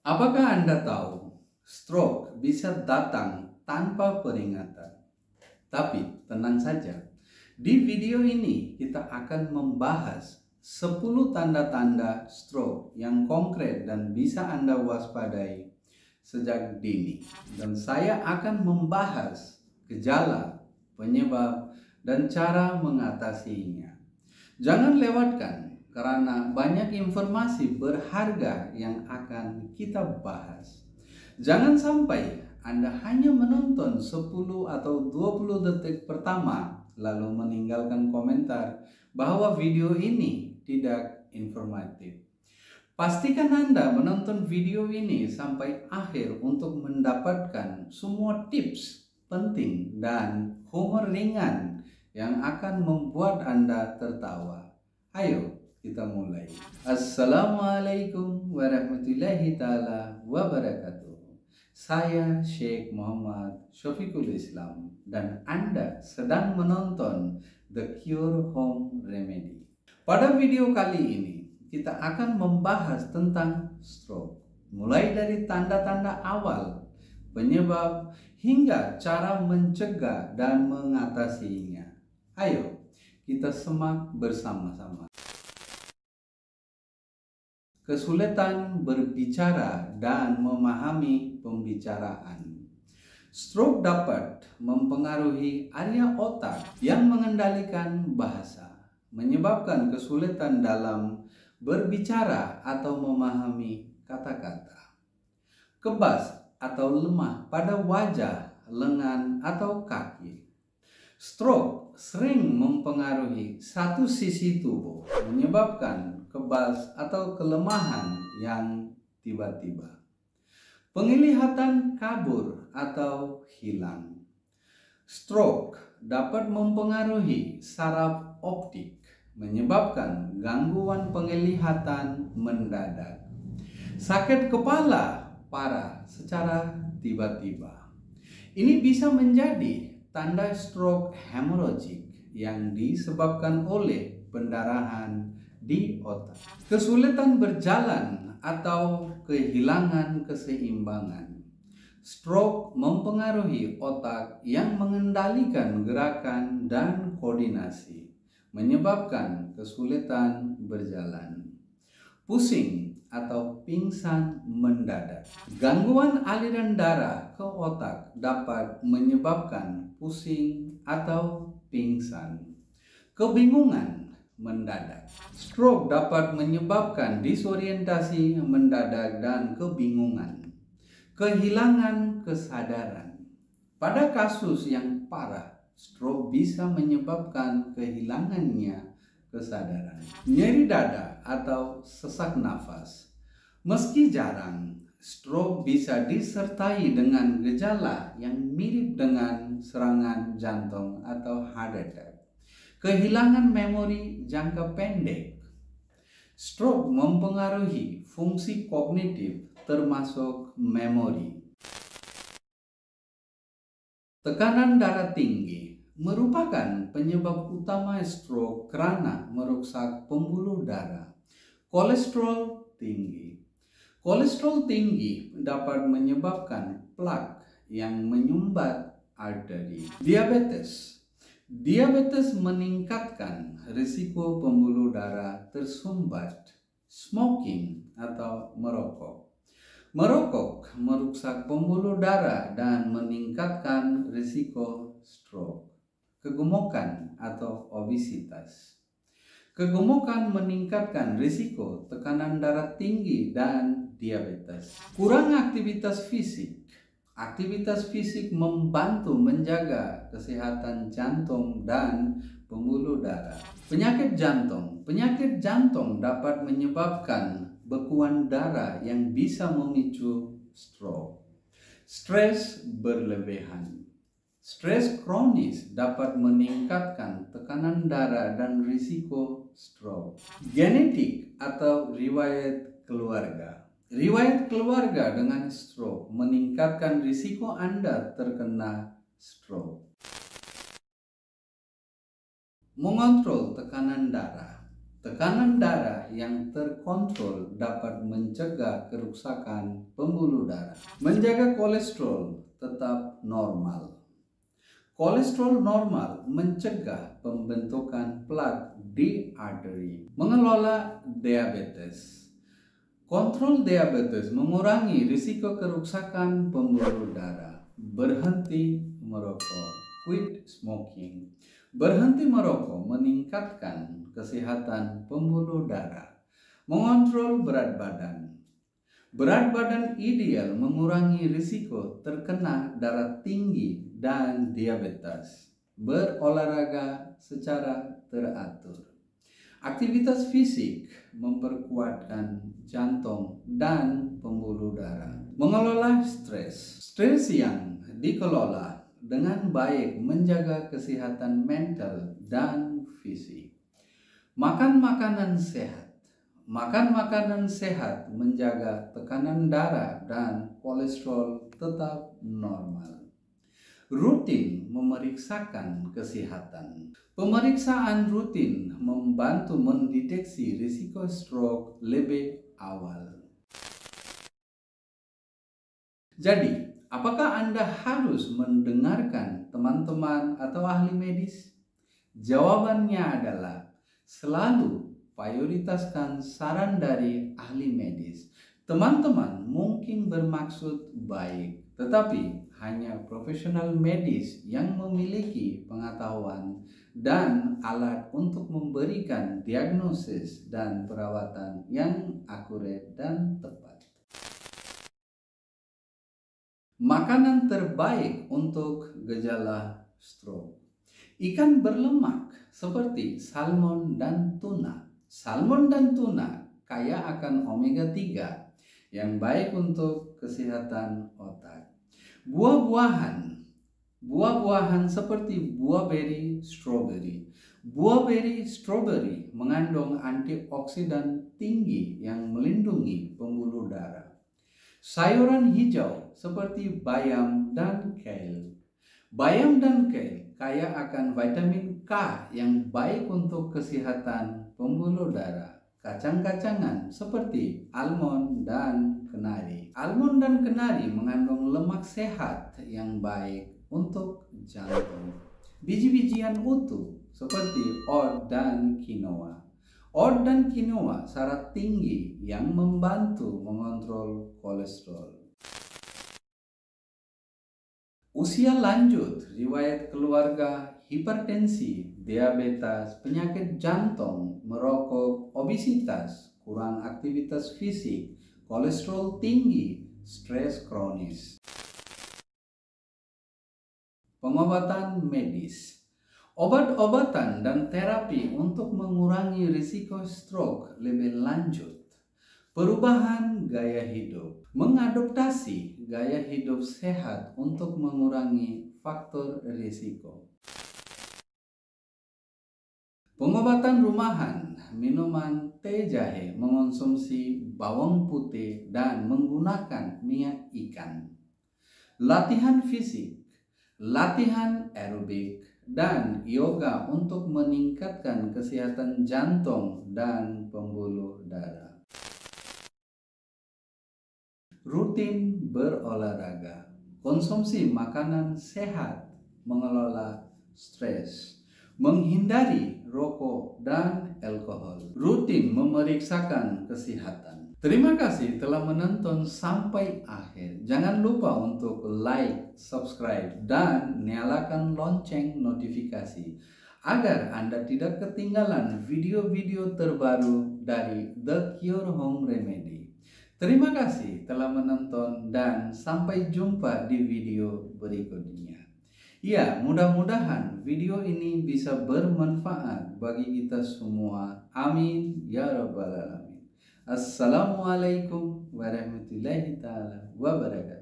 Apakah Anda tahu, stroke bisa datang tanpa peringatan? Tapi tenang saja, di video ini kita akan membahas 10 tanda-tanda stroke yang konkret dan bisa Anda waspadai sejak dini. Dan saya akan membahas gejala, penyebab, dan cara mengatasinya. Jangan lewatkan karena banyak informasi berharga yang akan kita bahas. Jangan sampai Anda hanya menonton 10 atau 20 detik pertama lalu meninggalkan komentar bahwa video ini tidak informatif. Pastikan Anda menonton video ini sampai akhir untuk mendapatkan semua tips penting dan humor ringan yang akan membuat Anda tertawa. Ayo kita mulai. Assalamualaikum warahmatullahi ta'ala wabarakatuh. Saya Syekh Muhammad Syafiqul Islam dan Anda sedang menonton The Cure Home Remedy. Pada video kali ini kita akan membahas tentang stroke, mulai dari tanda-tanda awal, penyebab, hingga cara mencegah dan mengatasinya. Ayo, kita simak bersama-sama. Kesulitan berbicara dan memahami pembicaraan. Stroke dapat mempengaruhi area otak yang mengendalikan bahasa, menyebabkan kesulitan dalam berbicara atau memahami kata-kata. Kebas atau lemah pada wajah, lengan, atau kaki. Stroke sering mempengaruhi satu sisi tubuh, menyebabkan kebas atau kelemahan yang tiba-tiba. Penglihatan kabur atau hilang. Stroke dapat mempengaruhi saraf optik, menyebabkan gangguan penglihatan mendadak. Sakit kepala parah secara tiba-tiba. Ini bisa menjadi tanda stroke hemorragik yang disebabkan oleh pendarahan di otak. Kesulitan berjalan atau kehilangan keseimbangan. Stroke mempengaruhi otak yang mengendalikan gerakan dan koordinasi, menyebabkan kesulitan berjalan. Pusing atau pingsan mendadak. Gangguan aliran darah ke otak dapat menyebabkan pusing atau pingsan. Kebingungan mendadak. Stroke dapat menyebabkan disorientasi mendadak dan kebingungan. Kehilangan kesadaran. Pada kasus yang parah, stroke bisa menyebabkan kehilangannya kesadaran. Nyeri dada atau sesak nafas. Meski jarang, stroke bisa disertai dengan gejala yang mirip dengan serangan jantung atau heart attack. Kehilangan memori jangka pendek. Stroke mempengaruhi fungsi kognitif termasuk memori. Tekanan darah tinggi merupakan penyebab utama stroke karena merusak pembuluh darah. Kolesterol tinggi. Kolesterol tinggi dapat menyebabkan plak yang menyumbat arteri. Diabetes. Diabetes meningkatkan risiko pembuluh darah tersumbat. Smoking atau merokok. Merokok merusak pembuluh darah dan meningkatkan risiko stroke. Kegemukan atau obesitas. Kegemukan meningkatkan risiko tekanan darah tinggi dan diabetes. Kurang aktivitas fisik. Aktivitas fisik membantu menjaga kesehatan jantung dan pembuluh darah. Penyakit jantung. Penyakit jantung dapat menyebabkan bekuan darah yang bisa memicu stroke. Stres berlebihan. Stres kronis dapat meningkatkan tekanan darah dan risiko stroke. Genetik atau riwayat keluarga. Riwayat keluarga dengan stroke meningkatkan risiko Anda terkena stroke. Mengontrol tekanan darah. Tekanan darah yang terkontrol dapat mencegah kerusakan pembuluh darah. Menjaga kolesterol tetap normal. Kolesterol normal mencegah pembentukan plak di arteri. Mengelola diabetes. Kontrol diabetes mengurangi risiko kerusakan pembuluh darah. Berhenti merokok. Quit smoking. Berhenti merokok meningkatkan kesehatan pembuluh darah. Mengontrol berat badan. Berat badan ideal mengurangi risiko terkena darah tinggi dan diabetes. Berolahraga secara teratur. Aktivitas fisik memperkuatkan jantung dan pembuluh darah. Mengelola stres. Stres yang dikelola dengan baik menjaga kesehatan mental dan fisik. Makan makanan sehat. Makan makanan sehat menjaga tekanan darah dan kolesterol tetap normal. Rutin memeriksakan kesehatan. Pemeriksaan rutin membantu mendeteksi risiko stroke lebih awal. Jadi, apakah Anda harus mendengarkan teman-teman atau ahli medis? Jawabannya adalah selalu prioritaskan saran dari ahli medis. Teman-teman mungkin bermaksud baik, tetapi hanya profesional medis yang memiliki pengetahuan dan alat untuk memberikan diagnosis dan perawatan yang akurat dan tepat. Makanan terbaik untuk gejala stroke. Ikan berlemak seperti salmon dan tuna. Salmon dan tuna kaya akan omega 3 yang baik untuk kesehatan otak. Buah-buahan seperti buah beri, strawberry. Buah beri strawberry mengandung antioksidan tinggi yang melindungi pembuluh darah. Sayuran hijau seperti bayam dan kale. Bayam dan kale kaya akan vitamin K yang baik untuk kesehatan pembuluh darah. Kacang-kacangan seperti almond dan kenari. Almond dan kenari mengandung lemak sehat yang baik untuk jantung. Biji-bijian utuh seperti oat dan quinoa. Oat dan quinoa syarat tinggi yang membantu mengontrol kolesterol. Usia lanjut, riwayat keluarga, hipertensi, diabetes, penyakit jantung, merokok, obesitas, kurang aktivitas fisik, kolesterol tinggi, stres kronis. Pengobatan medis. Obat-obatan dan terapi untuk mengurangi risiko stroke lebih lanjut. Perubahan gaya hidup. Mengadoptasi gaya hidup sehat untuk mengurangi faktor risiko. Pengobatan rumahan, minuman teh jahe, mengonsumsi bawang putih dan menggunakan minyak ikan. Latihan fisik, latihan aerobik, dan yoga untuk meningkatkan kesehatan jantung dan pembuluh darah. Rutin berolahraga, konsumsi makanan sehat, mengelola stres, menghindari rokok dan alkohol, rutin memeriksakan kesehatan. Terima kasih telah menonton sampai akhir. Jangan lupa untuk like, subscribe, dan nyalakan lonceng notifikasi agar Anda tidak ketinggalan video-video terbaru dari The Cure Home Remedy. Terima kasih telah menonton dan sampai jumpa di video berikutnya. Ya, mudah-mudahan video ini bisa bermanfaat bagi kita semua. Amin ya rabbal alamin. Assalamualaikum warahmatullahi taala wabarakatuh.